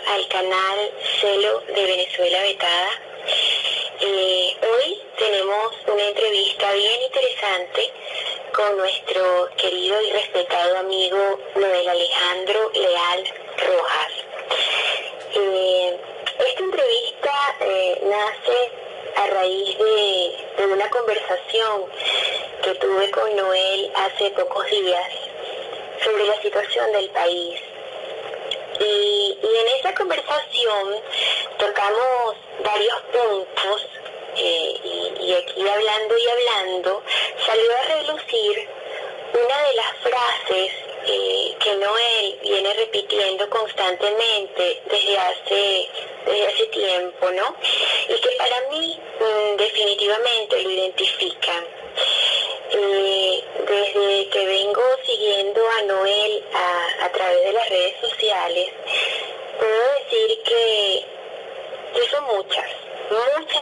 al canal Celo de Venezuela Vetada. Hoy tenemos una entrevista bien interesante con nuestro querido y respetado amigo Noel Alejandro Leal Rojas. Esta entrevista nace a raíz de una conversación que tuve con Noel hace pocos días sobre la situación del país. Y en esa conversación tocamos varios puntos y aquí hablando salió a relucir una de las frases que Noel viene repitiendo constantemente desde hace tiempo, ¿no? Y que para mí definitivamente lo identifican. Desde que vengo siguiendo a Noel a través de las redes sociales, puedo decir que son muchas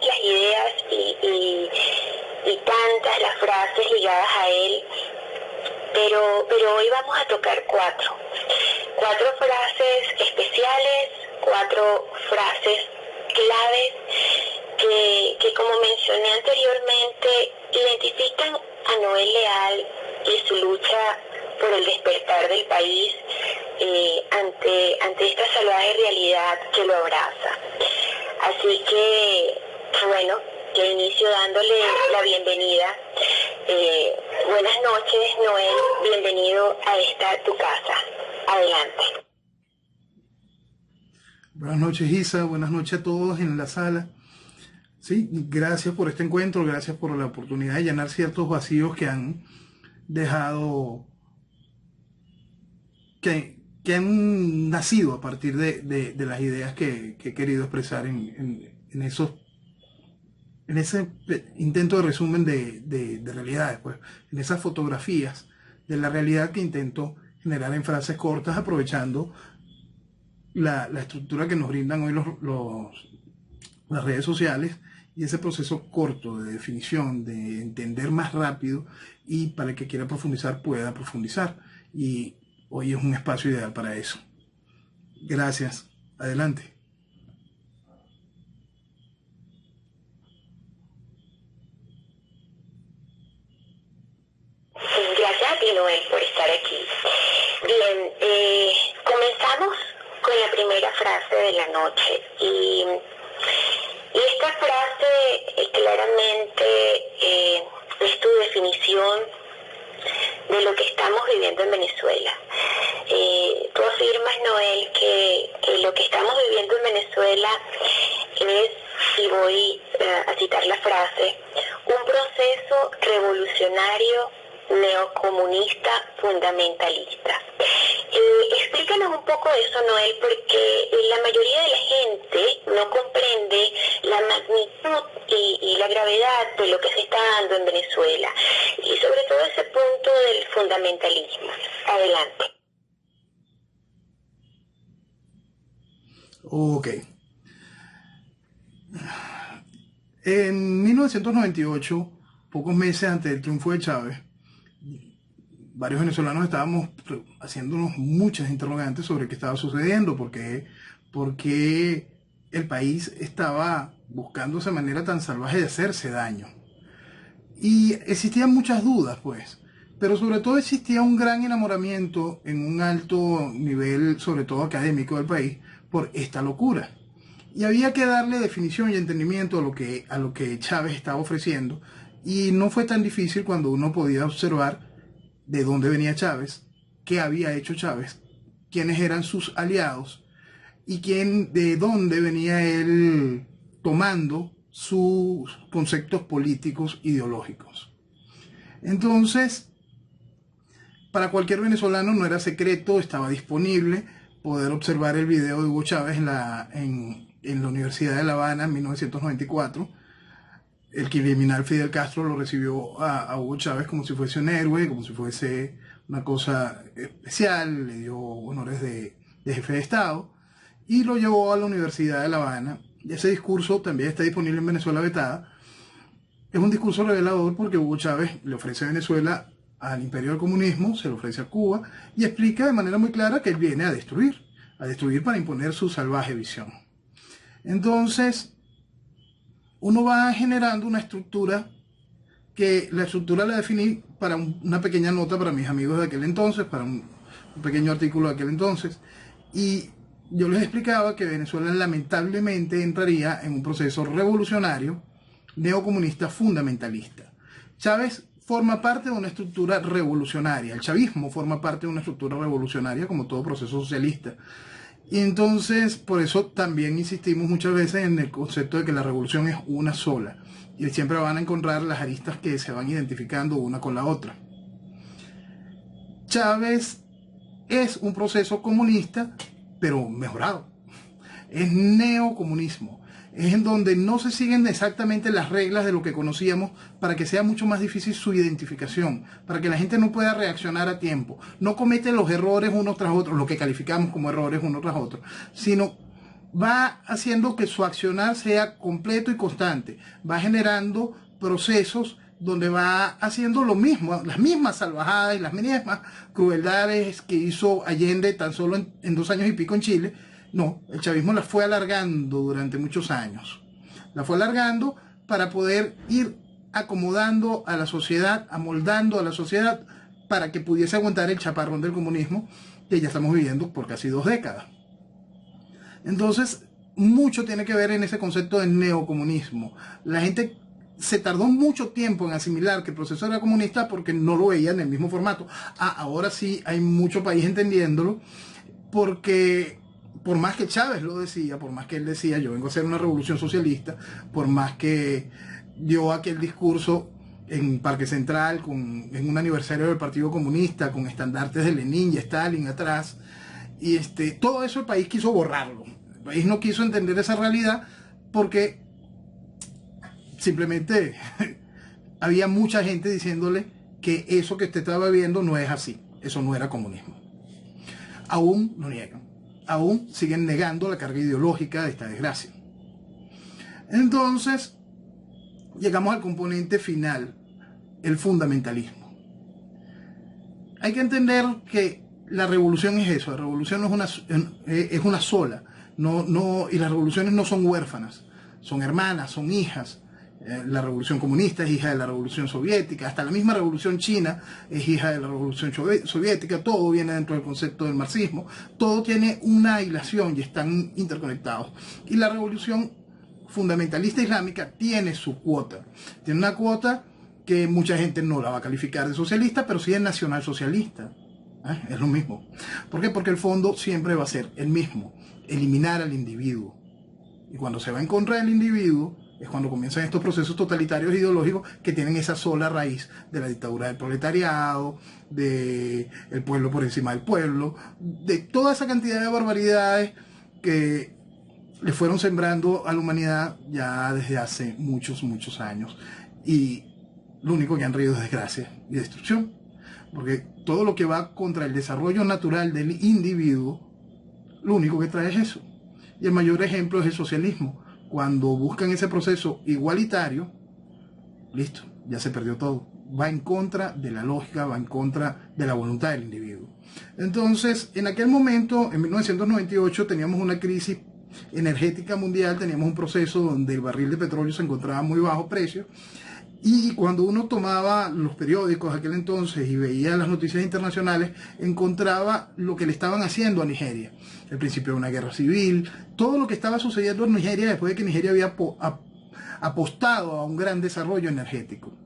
las ideas y tantas las frases ligadas a él, pero hoy vamos a tocar cuatro frases especiales, 4 frases claves que como mencioné anteriormente, identifican a Noel Leal y su lucha por el despertar del país ante esta salvaje realidad que lo abraza. Así que, bueno, que inicio dándole la bienvenida. Buenas noches, Noel, bienvenido a esta tu casa. Adelante. Buenas noches, Isa, buenas noches a todos en la sala. Sí, gracias por este encuentro, gracias por la oportunidad de llenar ciertos vacíos que han dejado, que han nacido a partir de las ideas que he querido expresar en ese intento de resumen de realidades, pues, en esas fotografías de la realidad que intento generar en frases cortas, aprovechando la estructura que nos brindan hoy las redes sociales y ese proceso corto de definición, de entender más rápido, y para el que quiera profundizar pueda profundizar. Y hoy es un espacio ideal para eso. Gracias. Adelante. Gracias a ti, Noel, por estar aquí. Bien, comenzamos con la primera frase de la noche. Y esta frase claramente es tu definición de lo que estamos viviendo en Venezuela. Tú afirmas, Noel, que lo que estamos viviendo en Venezuela es, y voy a citar la frase, un proceso revolucionario neocomunista fundamentalista. Explícanos un poco de eso, Noel, porque la mayoría de la gente no comprende la magnitud y la gravedad de lo que se está dando en Venezuela, y sobre todo ese punto del fundamentalismo. Adelante. Ok. En 1998, pocos meses antes del triunfo de Chávez, varios venezolanos estábamos haciéndonos muchas interrogantes sobre qué estaba sucediendo, porque el país estaba buscando esa manera tan salvaje de hacerse daño. Y existían muchas dudas, pues, pero sobre todo existía un gran enamoramiento en un alto nivel, sobre todo académico del país, por esta locura. Y había que darle definición y entendimiento a lo que Chávez estaba ofreciendo, y no fue tan difícil cuando uno podía observar de dónde venía Chávez, qué había hecho Chávez, quiénes eran sus aliados y de dónde venía él tomando sus conceptos políticos ideológicos. Entonces, para cualquier venezolano no era secreto, estaba disponible poder observar el video de Hugo Chávez en la Universidad de La Habana en 1994. El criminal Fidel Castro lo recibió a Hugo Chávez como si fuese un héroe, como si fuese una cosa especial, le dio honores de jefe de Estado y lo llevó a la Universidad de La Habana. Y ese discurso también está disponible en Venezuela Vetada. Es un discurso revelador porque Hugo Chávez le ofrece a Venezuela al imperio del comunismo, se lo ofrece a Cuba y explica de manera muy clara que él viene a destruir a destruir para imponer su salvaje visión. Entonces, uno va generando una estructura que la estructura la definí para una pequeña nota para mis amigos de aquel entonces, para un pequeño artículo de aquel entonces, y yo les explicaba que Venezuela lamentablemente entraría en un proceso revolucionario, neocomunista, fundamentalista. Chávez forma parte de una estructura revolucionaria, el chavismo forma parte de una estructura revolucionaria como todo proceso socialista. Y entonces, por eso también insistimos muchas veces en el concepto de que la revolución es una sola. Y siempre van a encontrar las aristas que se van identificando una con la otra. Chávez es un proceso comunista, pero mejorado. Es neocomunismo. Es en donde no se siguen exactamente las reglas de lo que conocíamos para que sea mucho más difícil su identificación, para que la gente no pueda reaccionar a tiempo, no comete los errores unos tras otros, lo que calificamos como errores uno tras otro, sino va haciendo que su accionar sea completo y constante, va generando procesos donde va haciendo lo mismo, las mismas salvajadas y las mismas crueldades que hizo Allende tan solo en 2 años y pico en Chile. No, el chavismo las fue alargando durante muchos años. La fue alargando para poder ir acomodando a la sociedad, amoldando a la sociedad para que pudiese aguantar el chaparrón del comunismo que ya estamos viviendo por casi 2 décadas. Entonces, mucho tiene que ver en ese concepto de neocomunismo. La gente se tardó mucho tiempo en asimilar que el proceso era comunista porque no lo veía en el mismo formato. Ahora sí hay mucho país entendiéndolo, porque por más que Chávez lo decía, por más que él decía yo vengo a hacer una revolución socialista, por más que dio aquel discurso en Parque Central en un aniversario del Partido Comunista con estandartes de Lenin y Stalin atrás, y todo eso el país quiso borrarlo. El país no quiso entender esa realidad porque simplemente había mucha gente diciéndole que eso que usted estaba viendo no es así, eso no era comunismo. Aún lo niegan, aún siguen negando la carga ideológica de esta desgracia. Entonces, llegamos al componente final, el fundamentalismo. Hay que entender que la revolución es eso, la revolución no es una sola, y las revoluciones no son huérfanas, son hermanas, son hijas. La revolución comunista es hija de la revolución soviética, hasta la misma revolución china es hija de la revolución soviética, todo viene dentro del concepto del marxismo, todo tiene una hilación y están interconectados. Y la revolución fundamentalista islámica tiene su cuota, tiene una cuota que mucha gente no la va a calificar de socialista, pero sí es nacionalsocialista. Es lo mismo. ¿Por qué? Porque el fondo siempre va a ser el mismo, eliminar al individuo. Y cuando se va en contra del individuo, es cuando comienzan estos procesos totalitarios ideológicos que tienen esa sola raíz de la dictadura del proletariado, de el pueblo por encima del pueblo, de toda esa cantidad de barbaridades que le fueron sembrando a la humanidad ya desde hace muchos, muchos años. Y lo único que han traído es desgracia y destrucción. Porque todo lo que va contra el desarrollo natural del individuo, lo único que trae es eso. Y el mayor ejemplo es el socialismo. Cuando buscan ese proceso igualitario, listo, ya se perdió todo. Va en contra de la lógica, va en contra de la voluntad del individuo. Entonces, en aquel momento, en 1998, teníamos una crisis energética mundial, teníamos un proceso donde el barril de petróleo se encontraba a muy bajo precio. Y cuando uno tomaba los periódicos de aquel entonces y veía las noticias internacionales, encontraba lo que le estaban haciendo a Nigeria. El principio de una guerra civil, todo lo que estaba sucediendo en Nigeria después de que Nigeria había apostado a un gran desarrollo energético.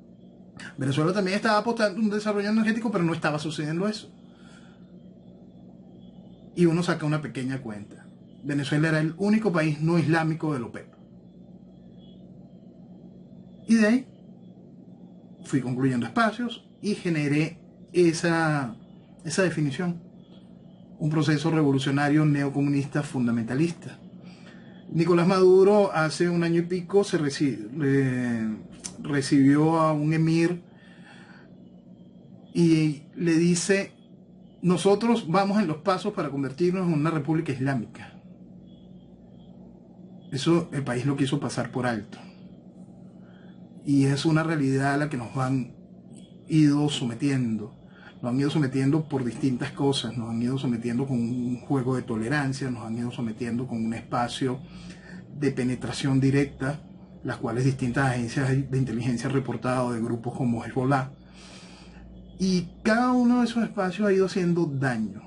Venezuela también estaba apostando a un desarrollo energético, pero no estaba sucediendo eso. Y uno saca una pequeña cuenta. Venezuela era el único país no islámico del OPEP. Y de ahí fui concluyendo espacios y generé esa definición. Un proceso revolucionario neocomunista fundamentalista. Nicolás Maduro hace 1 año y pico recibió a un emir y le dice: nosotros vamos en los pasos para convertirnos en una república islámica. Eso el país lo quiso pasar por alto. Y es una realidad a la que nos han ido sometiendo. nos han ido sometiendo por distintas cosas, nos han ido sometiendo con un juego de tolerancia, nos han ido sometiendo con un espacio de penetración directa, las cuales distintas agencias de inteligencia han reportado de grupos como Hezbollah. Y cada uno de esos espacios ha ido haciendo daño,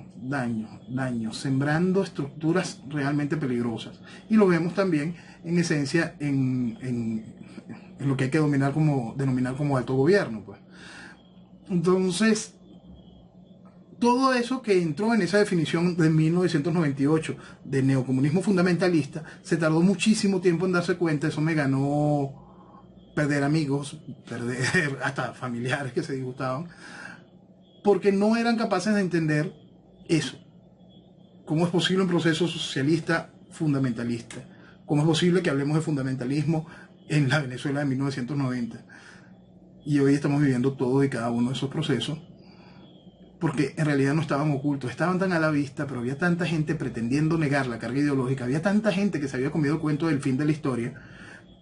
sembrando estructuras realmente peligrosas. Y lo vemos también, en esencia, en lo que hay que denominar como alto gobierno, pues. Entonces, todo eso que entró en esa definición de 1998 de neocomunismo fundamentalista, se tardó muchísimo tiempo en darse cuenta. Eso me ganó perder amigos, perder hasta familiares que se disgustaban, porque no eran capaces de entender eso. ¿Cómo es posible un proceso socialista fundamentalista? ¿Cómo es posible que hablemos de fundamentalismo en la Venezuela de 1990? Y hoy estamos viviendo todo y cada uno de esos procesos, porque en realidad no estaban ocultos, estaban tan a la vista, pero había tanta gente pretendiendo negar la carga ideológica, había tanta gente que se había comido el cuento del fin de la historia,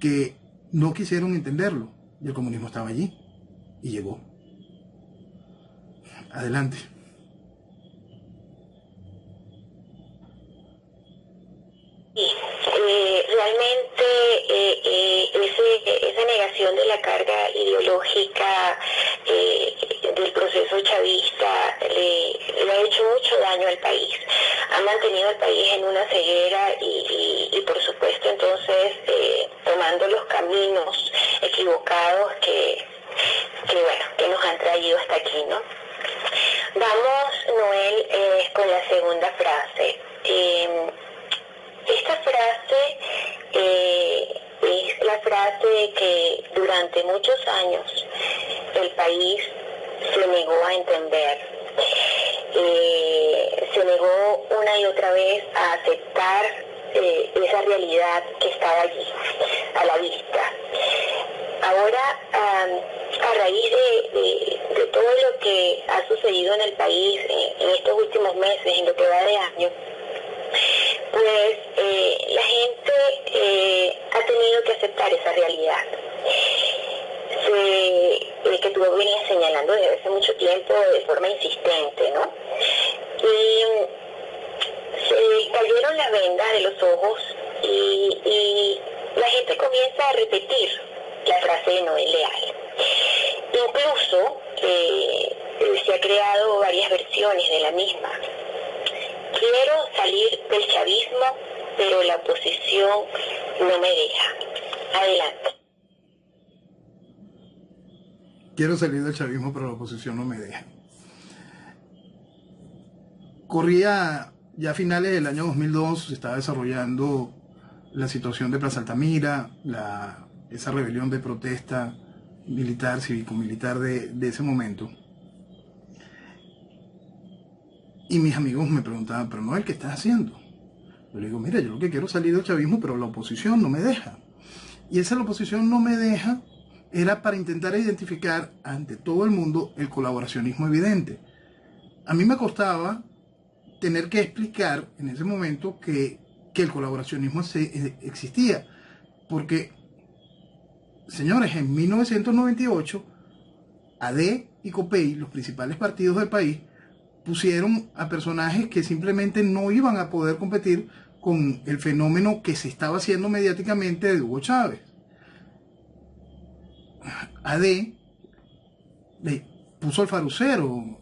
que no quisieron entenderlo. Y el comunismo estaba allí, y llegó. Adelante. Realmente esa negación de la carga ideológica del proceso chavista le ha hecho mucho daño al país. Ha mantenido al país en una ceguera y por supuesto entonces tomando los caminos equivocados que nos han traído hasta aquí, ¿no? Vamos, Noel, con la segunda frase. Esta frase es la frase que durante muchos años el país se negó a entender. Se negó una y otra vez a aceptar esa realidad que estaba allí, a la vista. Ahora, a raíz de todo lo que ha sucedido en el país en estos últimos meses, en lo que va de año, pues la gente ha tenido que aceptar esa realidad que tú venías señalando desde hace mucho tiempo de forma insistente, ¿no? Y se cayeron las vendas de los ojos y la gente comienza a repetir la frase de Noel Leal. Incluso se ha creado varias versiones de la misma. Quiero salir del chavismo, pero la oposición no me deja. Adelante. Quiero salir del chavismo, pero la oposición no me deja. Corría ya a finales del año 2002, se estaba desarrollando la situación de Plaza Altamira, esa rebelión de protesta militar, cívico-militar de ese momento. Y mis amigos me preguntaban, pero Noel, ¿qué estás haciendo? Yo le digo, mira, yo lo que quiero es salir del chavismo, pero la oposición no me deja. Y esa la oposición no me deja era para intentar identificar ante todo el mundo el colaboracionismo evidente. A mí me costaba tener que explicar en ese momento que el colaboracionismo existía. Porque, señores, en 1998, AD y COPEI, los principales partidos del país, pusieron a personajes que simplemente no iban a poder competir con el fenómeno que se estaba haciendo mediáticamente de Hugo Chávez. AD le puso al Farucero.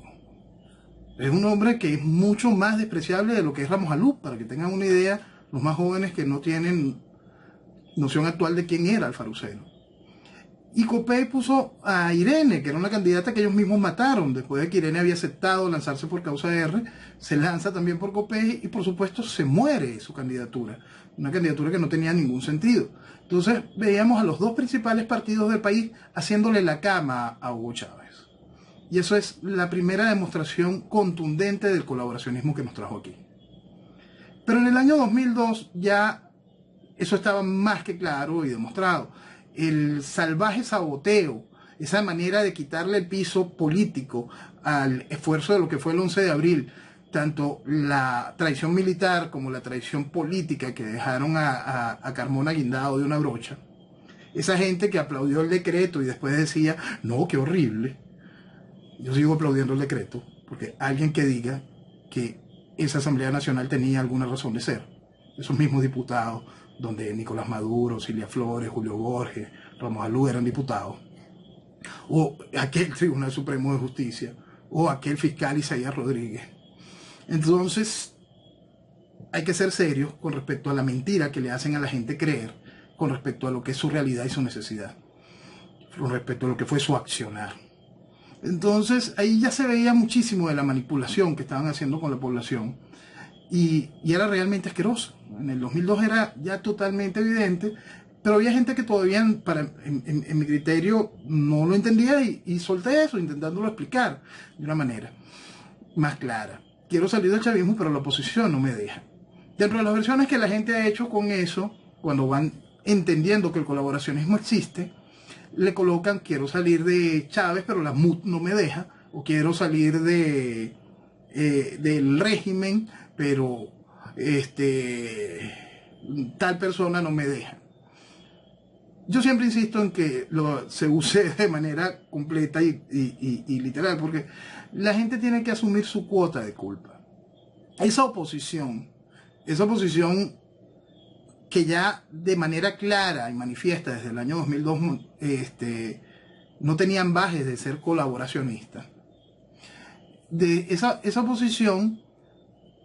Es un hombre que es mucho más despreciable de lo que es Ramos Alup, para que tengan una idea los más jóvenes que no tienen noción actual de quién era el Farucero. Y COPEI puso a Irene, que era una candidata que ellos mismos mataron. Después de que Irene había aceptado lanzarse por causa R, se lanza también por COPEI y por supuesto se muere su candidatura. Una candidatura que no tenía ningún sentido. Entonces veíamos a los dos principales partidos del país haciéndole la cama a Hugo Chávez. Y eso es la primera demostración contundente del colaboracionismo que nos trajo aquí. Pero en el año 2002 ya eso estaba más que claro y demostrado. El salvaje saboteo, esa manera de quitarle el piso político al esfuerzo de lo que fue el 11 de abril, tanto la traición militar como la traición política que dejaron a Carmona guindado de una brocha, esa gente que aplaudió el decreto y después decía, no, qué horrible, Yo sigo aplaudiendo el decreto, porque alguien que diga que esa Asamblea Nacional tenía alguna razón de ser, esos mismos diputados, donde Nicolás Maduro, Cilia Flores, Julio Borges, Ramos Alú eran diputados, o aquel Tribunal Supremo de Justicia, o aquel fiscal Isaías Rodríguez. Entonces, hay que ser serios con respecto a la mentira que le hacen a la gente creer, con respecto a lo que es su realidad y su necesidad, con respecto a lo que fue su accionar. Entonces, ahí ya se veía muchísimo de la manipulación que estaban haciendo con la población, y era realmente asqueroso. En el 2002 era ya totalmente evidente, pero había gente que todavía, en mi criterio, no lo entendía, y solté eso, intentándolo explicar de una manera más clara. Quiero salir del chavismo, pero la oposición no me deja. Dentro de las versiones que la gente ha hecho con eso, cuando van entendiendo que el colaboracionismo existe, le colocan: quiero salir de Chávez, pero la MUD no me deja, o quiero salir del régimen, pero tal persona no me deja. Yo siempre insisto en que se use de manera completa y literal, porque la gente tiene que asumir su cuota de culpa. Esa oposición que ya de manera clara y manifiesta desde el año 2002 no tenían bajes de ser colaboracionistas. Esa oposición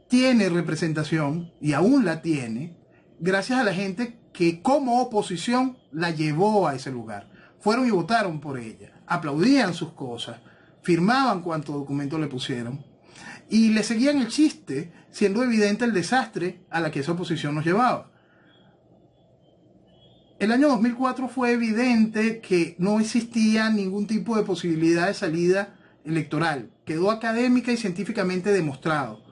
tiene representación, y aún la tiene, gracias a la gente que como oposición la llevó a ese lugar. Fueron y votaron por ella, aplaudían sus cosas, firmaban cuanto documento le pusieron, y le seguían el chiste, siendo evidente el desastre a la que esa oposición nos llevaba. El año 2004 fue evidente que no existía ningún tipo de posibilidad de salida electoral. Quedó académica y científicamente demostrado.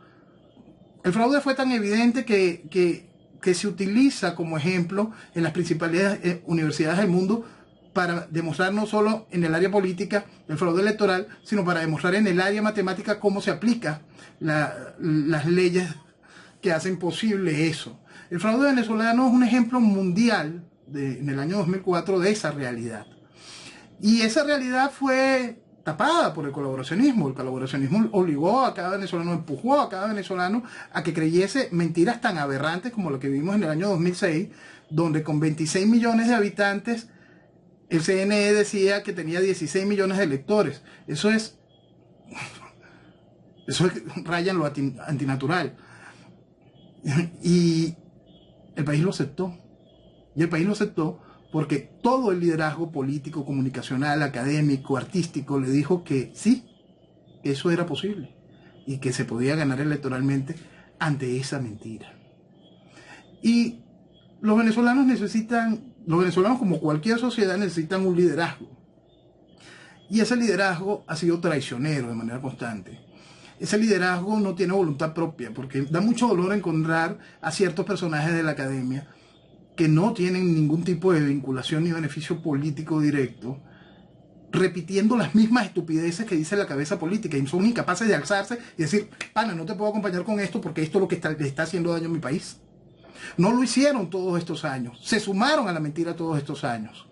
El fraude fue tan evidente que se utiliza como ejemplo en las principales universidades del mundo para demostrar no solo en el área política el fraude electoral, sino para demostrar en el área matemática cómo se aplica las leyes que hacen posible eso. El fraude venezolano es un ejemplo mundial en el año 2004 de esa realidad. Y esa realidad fue tapada por el colaboracionismo. El colaboracionismo obligó a cada venezolano, empujó a cada venezolano a que creyese mentiras tan aberrantes como lo que vimos en el año 2006, donde con 26 millones de habitantes el CNE decía que tenía 16 millones de electores. Eso es raya en lo antinatural. Y el país lo aceptó. Y el país lo aceptó porque todo el liderazgo político, comunicacional, académico, artístico le dijo que sí, eso era posible y que se podía ganar electoralmente ante esa mentira. Y los venezolanos como cualquier sociedad necesitan un liderazgo. Y ese liderazgo ha sido traicionero de manera constante. Ese liderazgo no tiene voluntad propia, porque da mucho dolor encontrar a ciertos personajes de la academia que no tienen ningún tipo de vinculación ni beneficio político directo, repitiendo las mismas estupideces que dice la cabeza política, y son incapaces de alzarse y decir: pana, no te puedo acompañar con esto porque esto es lo que le está haciendo daño a mi país. No lo hicieron todos estos años, se sumaron a la mentira todos estos años,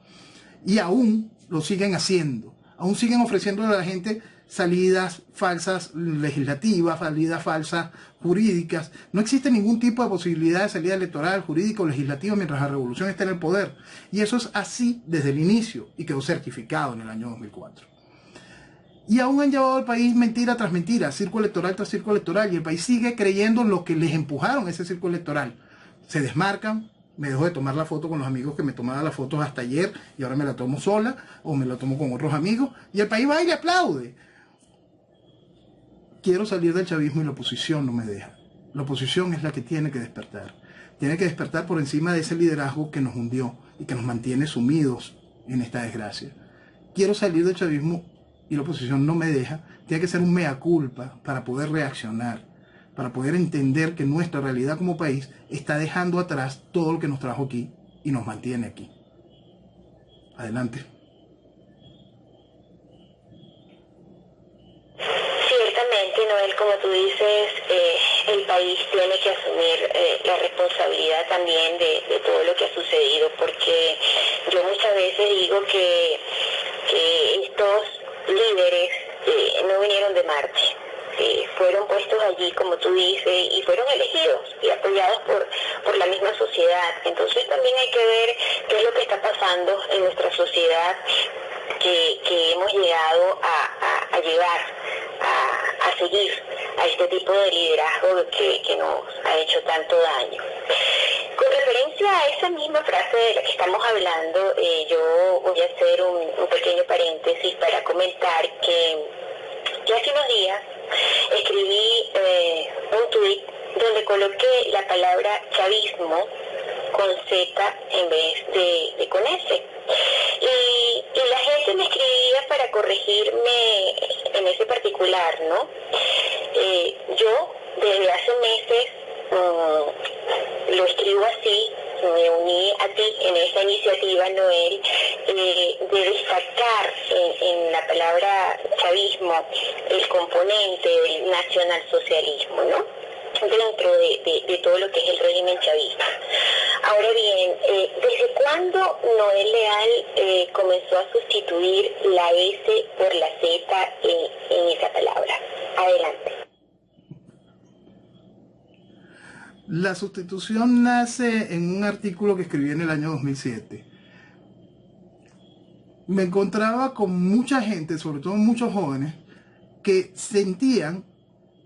y aún lo siguen haciendo, aún siguen ofreciéndole a la gente salidas falsas legislativas, salidas falsas jurídicas. No existe ningún tipo de posibilidad de salida electoral, jurídica o legislativa mientras la revolución está en el poder. Y eso es así desde el inicio, y quedó certificado en el año 2004. Y aún han llevado al país mentira tras mentira, circo electoral tras circo electoral, y el país sigue creyendo en lo que les empujaron a ese circo electoral. Se desmarcan. Me dejo de tomar la foto con los amigos que me tomaba las fotos hasta ayer, y ahora me la tomo sola, o me la tomo con otros amigos, y el país va y le aplaude. Quiero salir del chavismo y la oposición no me deja. La oposición es la que tiene que despertar. Tiene que despertar por encima de ese liderazgo que nos hundió y que nos mantiene sumidos en esta desgracia. Quiero salir del chavismo y la oposición no me deja. Tiene que ser un mea culpa para poder reaccionar, para poder entender que nuestra realidad como país está dejando atrás todo lo que nos trajo aquí y nos mantiene aquí. Adelante. Noel, como tú dices, el país tiene que asumir la responsabilidad también de todo lo que ha sucedido, porque yo muchas veces digo que estos líderes vinieron de Marte. Fueron puestos allí, como tú dices, y fueron elegidos y apoyados por la misma sociedad. Entonces también hay que ver qué es lo que está pasando en nuestra sociedad, que hemos llegado a llevar, a seguir a este tipo de liderazgo que nos ha hecho tanto daño. Con referencia a esa misma frase de la que estamos hablando, yo voy a hacer un pequeño paréntesis para comentar que hace unos días escribí un tuit donde coloqué la palabra chavismo con Z en vez de con S. Y la gente me escribía para corregirme en ese particular, ¿no? Yo desde hace meses lo escribo así, me uní a ti en esa iniciativa, Noel, de destacar en la palabra chavismo el componente del nacionalsocialismo, ¿no? Dentro de todo lo que es el régimen chavista. Ahora bien, ¿desde cuándo Noel Leal comenzó a sustituir la S por la Z en esa palabra? Adelante. La sustitución nace en un artículo que escribí en el año 2007. Me encontraba con mucha gente, sobre todo muchos jóvenes, que sentían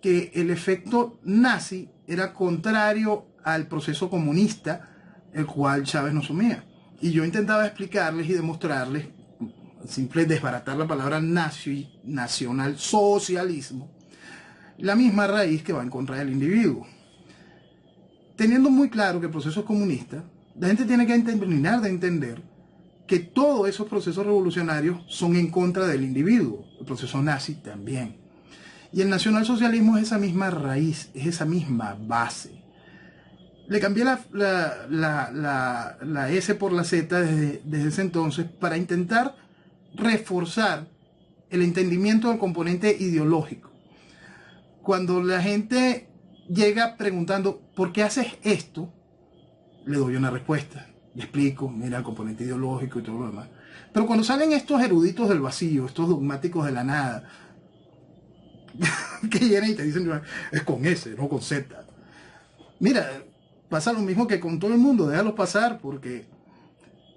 que el efecto nazi era contrario al proceso comunista, el cual Chávez no asumía. Y yo intentaba explicarles y demostrarles, simple desbaratar la palabra nazi, nacional socialismo, la misma raíz que va en contra del individuo. Teniendo muy claro que el proceso es comunista, la gente tiene que terminar de entender que todos esos procesos revolucionarios son en contra del individuo. El proceso nazi también. Y el nacionalsocialismo es esa misma raíz, es esa misma base. Le cambié la S por la Z desde ese entonces para intentar reforzar el entendimiento del componente ideológico. Cuando la gente llega preguntando, ¿por qué haces esto? Le doy una respuesta. Le explico, mira, el componente ideológico y todo lo demás. Pero cuando salen estos eruditos del vacío, estos dogmáticos de la nada, que vienen y te dicen, es con S, no con Z. Mira, pasa lo mismo que con todo el mundo, déjalos pasar, porque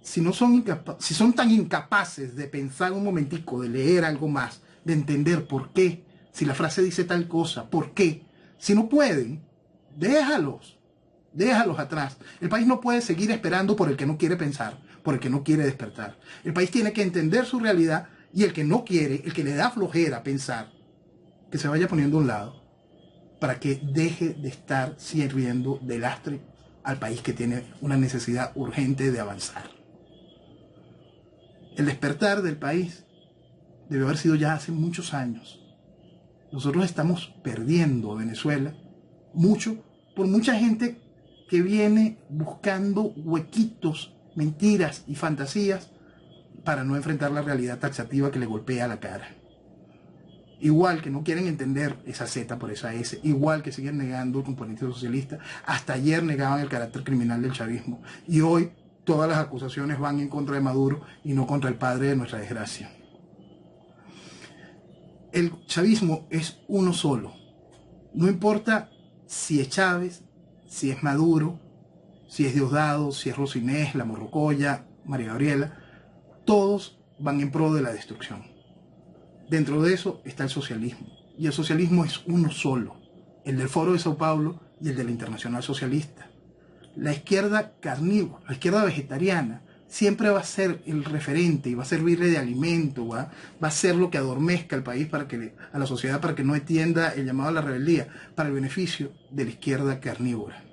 si son tan incapaces de pensar un momentico, de leer algo más, de entender por qué, si la frase dice tal cosa, por qué, si no pueden, déjalos atrás. El país no puede seguir esperando por el que no quiere pensar, por el que no quiere despertar. El país tiene que entender su realidad, y el que no quiere, el que le da flojera pensar, que se vaya poniendo a un lado para que deje de estar sirviendo de lastre al país que tiene una necesidad urgente de avanzar. El despertar del país debe haber sido ya hace muchos años. Nosotros estamos perdiendo a Venezuela mucho por mucha gente que viene buscando huequitos, mentiras y fantasías para no enfrentar la realidad taxativa que le golpea la cara. Igual que no quieren entender esa Z por esa S, igual que siguen negando el componente socialista. Hasta ayer negaban el carácter criminal del chavismo. Y hoy todas las acusaciones van en contra de Maduro y no contra el padre de nuestra desgracia. El chavismo es uno solo. No importa si es Chávez, si es Maduro, si es Diosdado, si es Rocinés, la Morrocoya, María Gabriela. Todos van en pro de la destrucción. Dentro de eso está el socialismo. Y el socialismo es uno solo. El del Foro de Sao Paulo y el de la Internacional Socialista. La izquierda carnívora, la izquierda vegetariana, siempre va a ser el referente y va a servirle de alimento, va a ser lo que adormezca al país, a la sociedad, para que no entienda el llamado a la rebeldía, para el beneficio de la izquierda carnívora.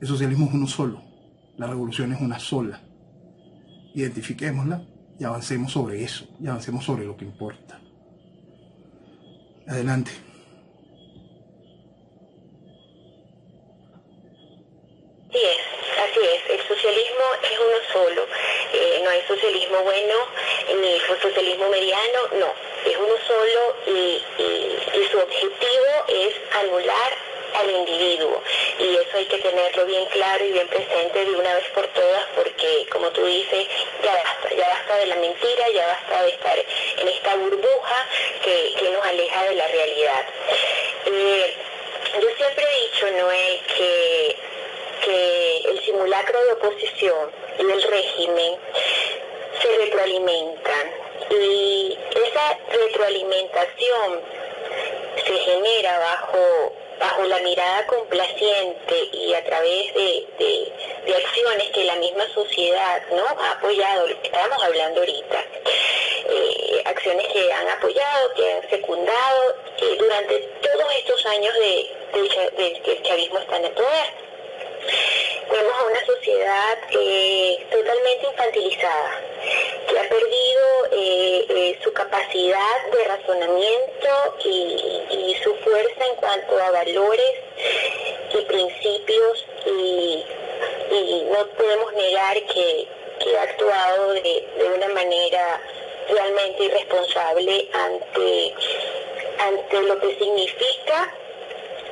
El socialismo es uno solo. La revolución es una sola. Identifiquémosla y avancemos sobre eso, y avancemos sobre lo que importa. Adelante. Así es. El socialismo es uno solo. No hay socialismo bueno, ni socialismo mediano, no. Es uno solo y su objetivo es anular al individuo, y eso hay que tenerlo bien claro y bien presente de una vez por todas, porque como tú dices, ya basta de la mentira, ya basta de estar en esta burbuja que nos aleja de la realidad. Yo siempre he dicho, Noel, que el simulacro de oposición y el régimen se retroalimentan, y esa retroalimentación se genera bajo la mirada complaciente y a través de acciones que la misma sociedad, ¿no?, ha apoyado, lo que estábamos hablando ahorita, acciones que han apoyado, que han secundado durante todos estos años de que el chavismo está en el poder. Vemos a una sociedad totalmente infantilizada, que ha perdido su capacidad de razonamiento y su fuerza en cuanto a valores y principios, y no podemos negar que ha actuado de una manera realmente irresponsable ante lo que significa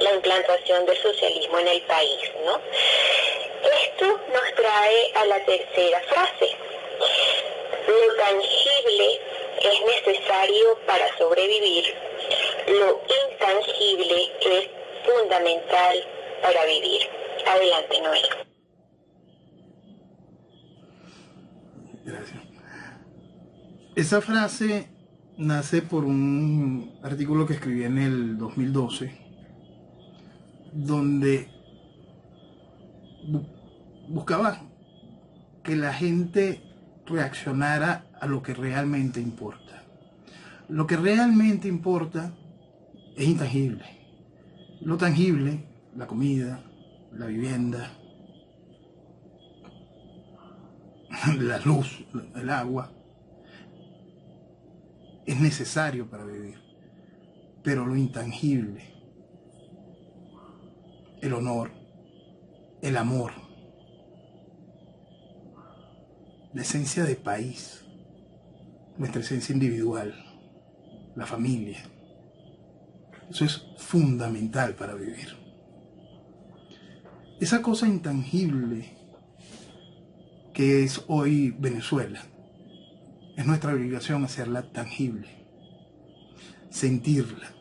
la implantación del socialismo en el país, ¿no? Esto nos trae a la tercera frase. Lo tangible es necesario para sobrevivir. Lo intangible es fundamental para vivir. Adelante, Noel. Gracias. Esa frase nace por un artículo que escribí en el 2012, donde buscaba que la gente reaccionara a lo que realmente importa. Lo que realmente importa es intangible. Lo tangible, la comida, la vivienda, la luz, el agua, es necesario para vivir. Pero lo intangible, el honor, el amor, la esencia de país, nuestra esencia individual, la familia, eso es fundamental para vivir. Esa cosa intangible que es hoy Venezuela, es nuestra obligación hacerla tangible, sentirla.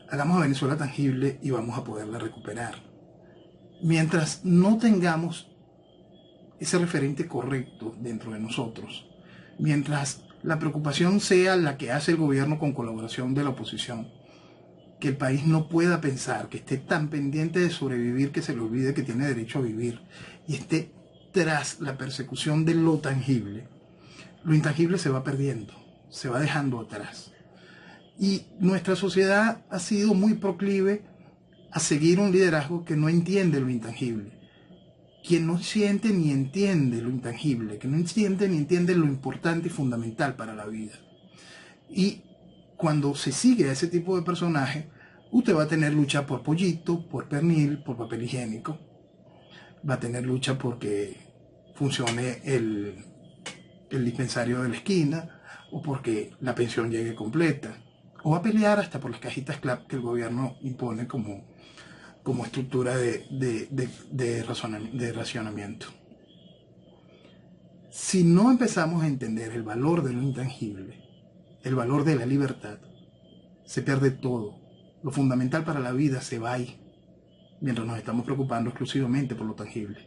Hagamos a Venezuela tangible y vamos a poderla recuperar. Mientras no tengamos ese referente correcto dentro de nosotros, mientras la preocupación sea la que hace el gobierno con colaboración de la oposición, que el país no pueda pensar, que esté tan pendiente de sobrevivir que se le olvide que tiene derecho a vivir y esté tras la persecución de lo tangible, lo intangible se va perdiendo, se va dejando atrás. Y nuestra sociedad ha sido muy proclive a seguir un liderazgo que no entiende lo intangible, quien no siente ni entiende lo intangible, que no siente ni entiende lo importante y fundamental para la vida. Y cuando se sigue a ese tipo de personaje, usted va a tener lucha por pollito, por pernil, por papel higiénico, va a tener lucha porque funcione el dispensario de la esquina, o porque la pensión llegue completa, o va a pelear hasta por las cajitas CLAP que el gobierno impone como estructura de racionamiento. Si no empezamos a entender el valor de lo intangible, el valor de la libertad, se pierde todo. Lo fundamental para la vida se va ahí, mientras nos estamos preocupando exclusivamente por lo tangible.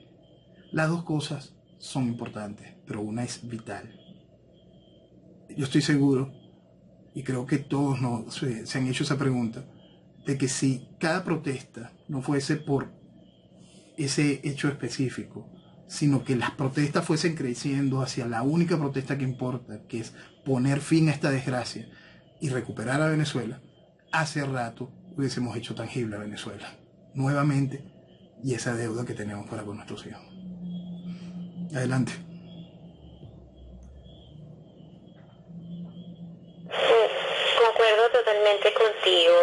Las dos cosas son importantes, pero una es vital. Yo estoy seguro, y creo que todos se han hecho esa pregunta, de que si cada protesta no fuese por ese hecho específico, sino que las protestas fuesen creciendo hacia la única protesta que importa, que es poner fin a esta desgracia y recuperar a Venezuela, hace rato hubiésemos hecho tangible a Venezuela nuevamente y esa deuda que tenemos para con nuestros hijos. Adelante. Concuerdo totalmente contigo.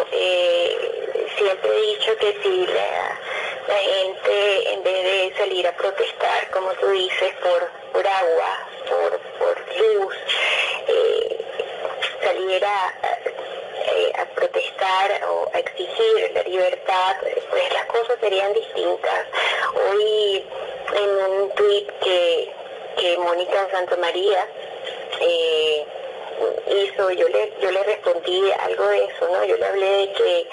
Siempre he dicho que si la gente, en vez de salir a protestar, como tú dices, por agua, por luz, saliera a protestar o a exigir la libertad, pues las cosas serían distintas. Hoy, en un tuit que Mónica Santamaría hizo, yo le respondí algo de eso, ¿no? Yo le hablé de que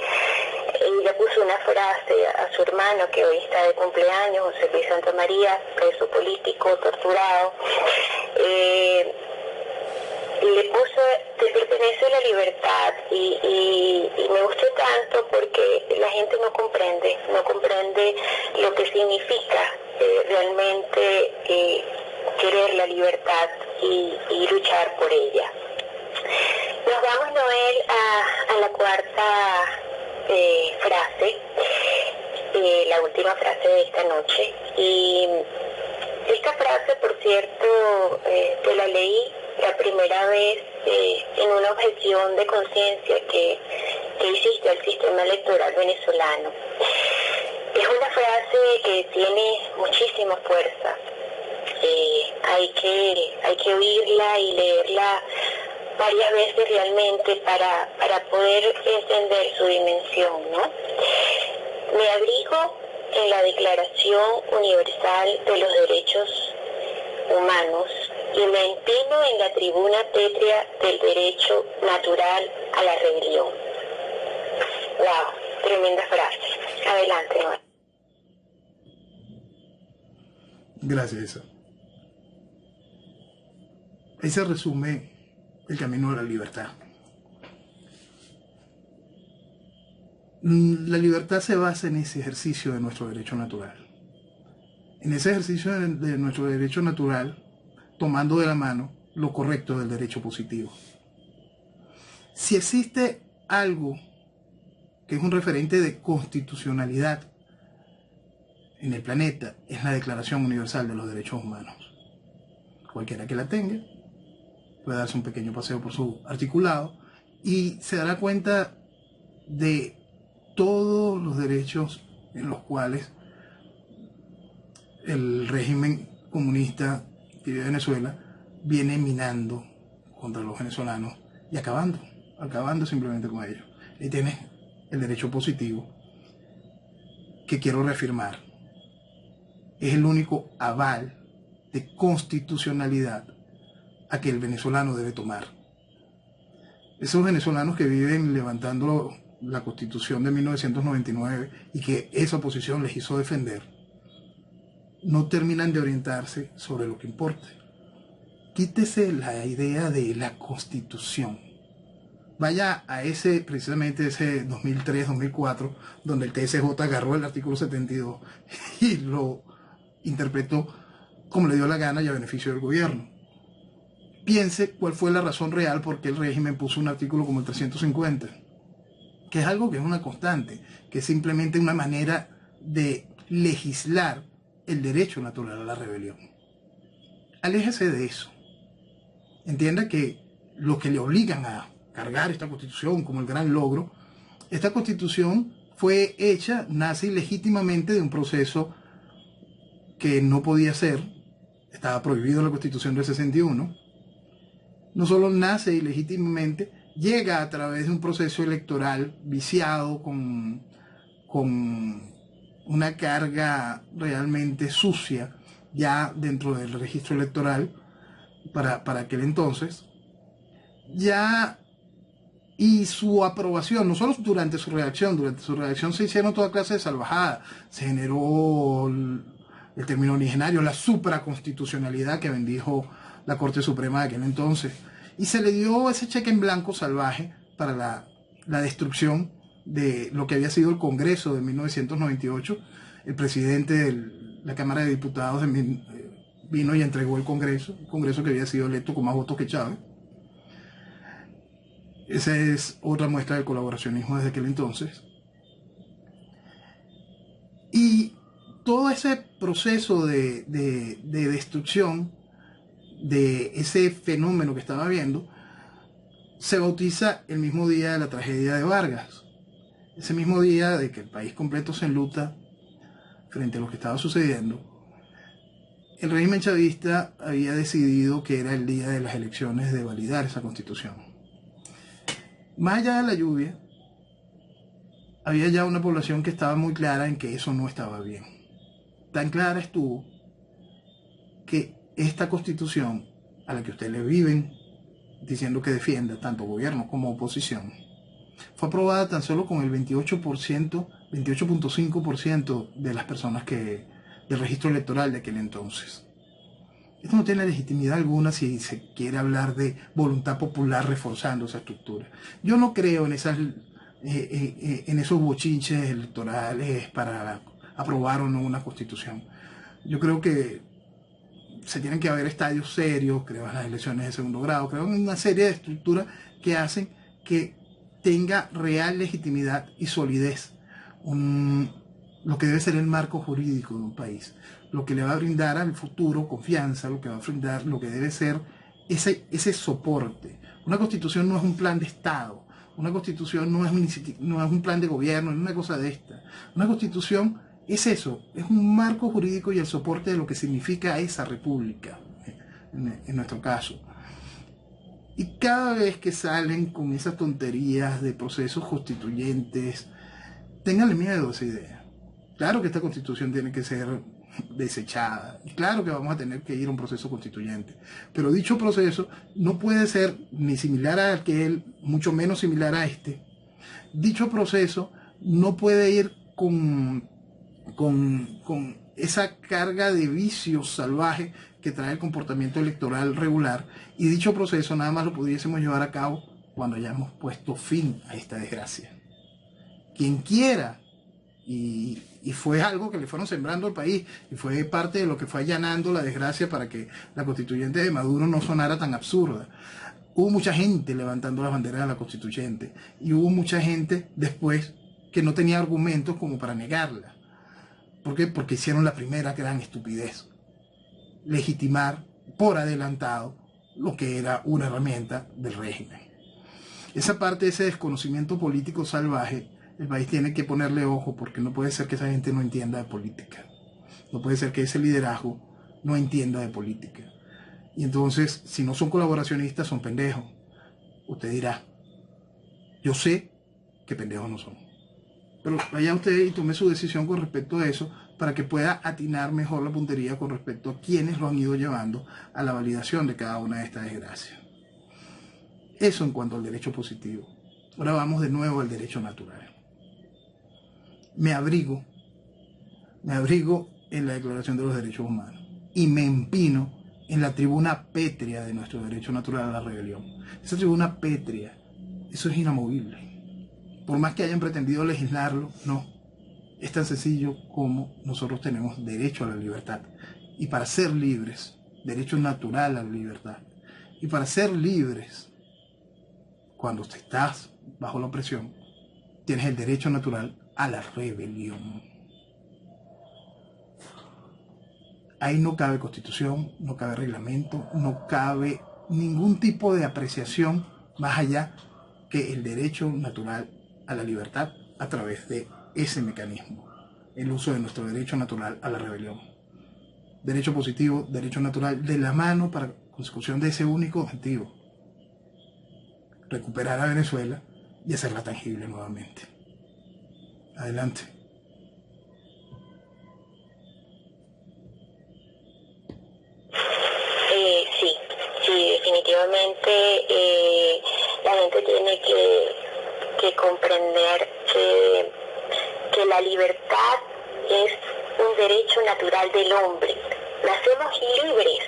ella puso una frase a su hermano que hoy está de cumpleaños, José Luis Santamaría, preso político, torturado. Le puso, te pertenece la libertad, y me gustó tanto porque la gente no comprende lo que significa realmente querer la libertad y luchar por ella. Nos vamos, Noel, a la cuarta frase, la última frase de esta noche. Y esta frase, por cierto, te la leí la primera vez en una objeción de conciencia que hiciste al sistema electoral venezolano. Es una frase que tiene muchísima fuerza. Hay que oírla y leerla varias veces realmente para poder entender su dimensión, ¿no? Me abrigo en la Declaración Universal de los Derechos Humanos y me empino en la tribuna pétrea del derecho natural a la rebelión. ¡Wow! Tremenda frase. Adelante, Noel. Gracias, Isa. Ahí se resume el camino a la libertad. La libertad se basa en ese ejercicio de nuestro derecho natural. En ese ejercicio de nuestro derecho natural, tomando de la mano lo correcto del derecho positivo. Si existe algo que es un referente de constitucionalidad en el planeta, es la Declaración Universal de los Derechos Humanos. Cualquiera que la tenga puede darse un pequeño paseo por su articulado y se dará cuenta de todos los derechos en los cuales el régimen comunista que vive en Venezuela viene minando contra los venezolanos y acabando simplemente con ellos. Ahí tienes el derecho positivo, que quiero reafirmar, es el único aval de constitucionalidad a que el venezolano debe tomar. Esos venezolanos que viven levantando la Constitución de 1999 y que esa oposición les hizo defender, no terminan de orientarse sobre lo que importa. Quítese la idea de la Constitución. Vaya a precisamente ese 2003-2004, donde el TSJ agarró el artículo 72 y lo interpretó como le dio la gana y a beneficio del gobierno. Piense cuál fue la razón real por qué el régimen puso un artículo como el 350, que es algo que es una constante, que es simplemente una manera de legislar el derecho natural a la rebelión. Aléjese de eso. Entienda que los que le obligan a cargar esta Constitución como el gran logro, esta Constitución fue hecha, nace ilegítimamente de un proceso que no podía ser, estaba prohibido en la Constitución del 61, no solo nace ilegítimamente, llega a través de un proceso electoral viciado con una carga realmente sucia ya dentro del registro electoral para aquel entonces, ya, y su aprobación, no solo durante su redacción se hicieron toda clase de salvajadas, se generó el término originario, la supraconstitucionalidad que bendijo la Corte Suprema de aquel entonces, y se le dio ese cheque en blanco salvaje para la destrucción de lo que había sido el Congreso de 1998. El presidente de la Cámara de Diputados vino y entregó el Congreso que había sido electo con más votos que Chávez. Esa es otra muestra del colaboracionismo desde aquel entonces. Y todo ese proceso de destrucción de ese fenómeno que estaba viendo se bautiza el mismo día de la tragedia de Vargas. Ese mismo día de que el país completo se enluta frente a lo que estaba sucediendo, el régimen chavista había decidido que era el día de las elecciones de validar esa constitución. Más allá de la lluvia, había ya una población que estaba muy clara en que eso no estaba bien. Tan clara estuvo que esta constitución, a la que ustedes le viven diciendo que defienda tanto gobierno como oposición, fue aprobada tan solo con el 28.5% de las personas del registro electoral de aquel entonces. Esto no tiene legitimidad alguna si se quiere hablar de voluntad popular reforzando esa estructura. Yo no creo en esos bochinches electorales para aprobar o no una constitución. Yo creo que se tienen que haber estadios serios, creo en las elecciones de segundo grado, creo en una serie de estructuras que hacen que tenga real legitimidad y solidez lo que debe ser el marco jurídico de un país, lo que le va a brindar al futuro confianza, lo que va a brindar lo que debe ser ese soporte. Una constitución no es un plan de Estado, una constitución no es un plan de gobierno, no es una cosa de esta. Una constitución es eso, es un marco jurídico y el soporte de lo que significa esa república, en nuestro caso. Y cada vez que salen con esas tonterías de procesos constituyentes, ténganle miedo a esa idea. Claro que esta constitución tiene que ser desechada, y claro que vamos a tener que ir a un proceso constituyente, pero dicho proceso no puede ser ni similar a aquel, mucho menos similar a este. Dicho proceso no puede ir con esa carga de vicios salvajes que trae el comportamiento electoral regular, y dicho proceso nada más lo pudiésemos llevar a cabo cuando hayamos puesto fin a esta desgracia. Quien quiera, y fue algo que le fueron sembrando al país, y fue parte de lo que fue allanando la desgracia para que la constituyente de Maduro no sonara tan absurda. Hubo mucha gente levantando las banderas de la constituyente, y hubo mucha gente después que no tenía argumentos como para negarla. ¿Por qué? Porque hicieron la primera gran estupidez: legitimar por adelantado lo que era una herramienta del régimen. Esa parte de ese desconocimiento político salvaje, el país tiene que ponerle ojo, porque no puede ser que esa gente no entienda de política. No puede ser que ese liderazgo no entienda de política. Y entonces, si no son colaboracionistas, son pendejos. Usted dirá, yo sé que pendejos no son. Pero vaya usted y tome su decisión con respecto a eso, para que pueda atinar mejor la puntería con respecto a quienes lo han ido llevando a la validación de cada una de estas desgracias. Eso en cuanto al derecho positivo. Ahora vamos de nuevo al derecho natural. Me abrigo en la Declaración de los Derechos Humanos y me empino en la tribuna pétrea de nuestro derecho natural a la rebelión. Esa tribuna pétrea, eso es inamovible. Por más que hayan pretendido legislarlo, no. Es tan sencillo como nosotros tenemos derecho a la libertad. Y para ser libres, derecho natural a la libertad. Y para ser libres, cuando estás bajo la opresión, tienes el derecho natural a la rebelión. Ahí no cabe constitución, no cabe reglamento, no cabe ningún tipo de apreciación más allá que el derecho natural a la libertad a través de ese mecanismo, el uso de nuestro derecho natural a la rebelión. Derecho positivo, derecho natural, de la mano para consecución de ese único objetivo: recuperar a Venezuela y hacerla tangible nuevamente. Adelante. Sí, definitivamente la gente tiene que comprender que la libertad es un derecho natural del hombre. Nacemos libres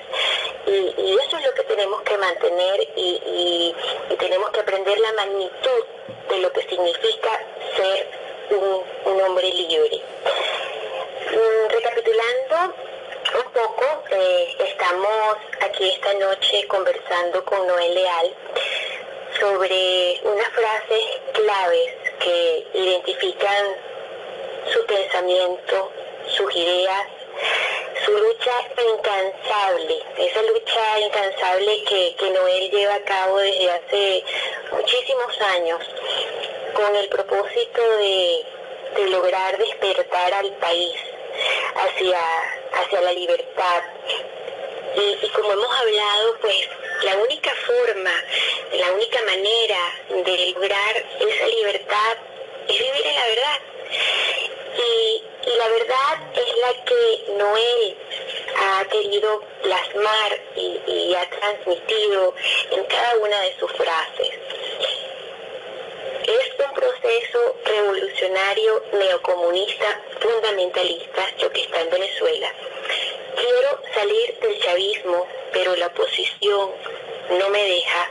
y eso es lo que tenemos que mantener y tenemos que aprender la magnitud de lo que significa ser un hombre libre. Recapitulando un poco, estamos aquí esta noche conversando con Noel Leal sobre unas frases claves que identifican su pensamiento, sus ideas, su lucha incansable, esa lucha incansable que Noel lleva a cabo desde hace muchísimos años, con el propósito de lograr despertar al país hacia la libertad. Y como hemos hablado, pues la única forma, la única manera de lograr esa libertad es vivir en la verdad. Y la verdad es la que Noel ha querido plasmar y ha transmitido en cada una de sus frases. Es un proceso revolucionario neocomunista fundamentalista lo que está en Venezuela. Quiero salir del chavismo, pero la oposición no me deja.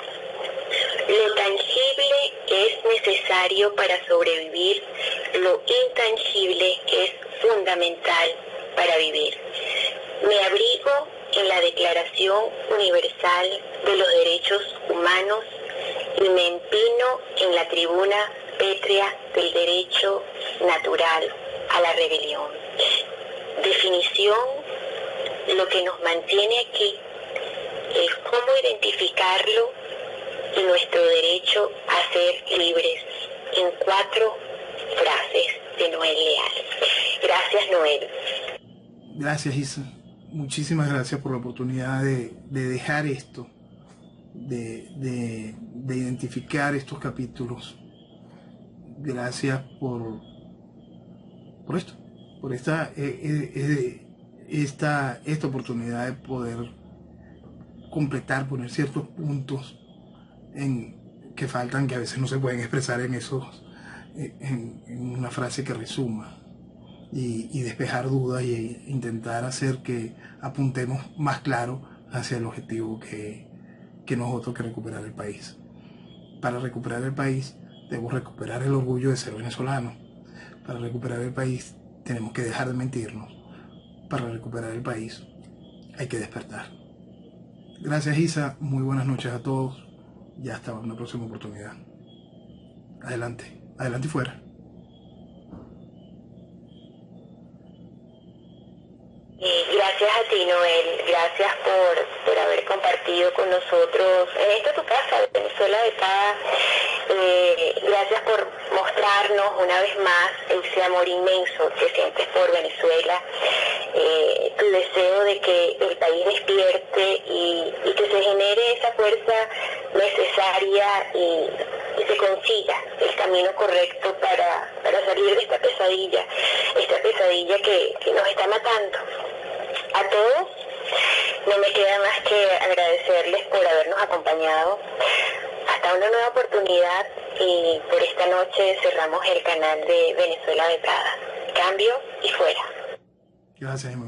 Lo tangible es necesario para sobrevivir, lo intangible es fundamental para vivir. Me abrigo en la Declaración Universal de los Derechos Humanos y me empino en la tribuna pétrea del derecho natural a la rebelión. Definición: lo que nos mantiene aquí, el cómo identificarlo y nuestro derecho a ser libres, en 4 frases de Noel Leal. Gracias, Noel. Gracias, Isa. Muchísimas gracias por la oportunidad de dejar esto, de identificar estos capítulos. Gracias por esto, por esta oportunidad de poder completar, poner ciertos puntos que faltan, que a veces no se pueden expresar en una frase que resuma, y despejar dudas e intentar hacer que apuntemos más claro hacia el objetivo que nosotros que recuperar el país. Para recuperar el país debemos recuperar el orgullo de ser venezolano. Para recuperar el país tenemos que dejar de mentirnos. Para recuperar el país hay que despertar. Gracias, Isa, muy buenas noches a todos. Ya hasta una próxima oportunidad. Adelante, adelante y fuera. Gracias a ti, Noel. Gracias por haber compartido con nosotros en esta tu casa, Venezuela Becada. Gracias por mostrarnos una vez más ese amor inmenso que sientes por Venezuela, tu deseo de que el país despierte y que se genere esa fuerza necesaria y se consiga el camino correcto para salir de esta pesadilla que nos está matando. A todos no me queda más que agradecerles por habernos acompañado. Hasta una nueva oportunidad, y por esta noche cerramos el canal de Venezuela Becada. Cambio y fuera. Gracias, Emma.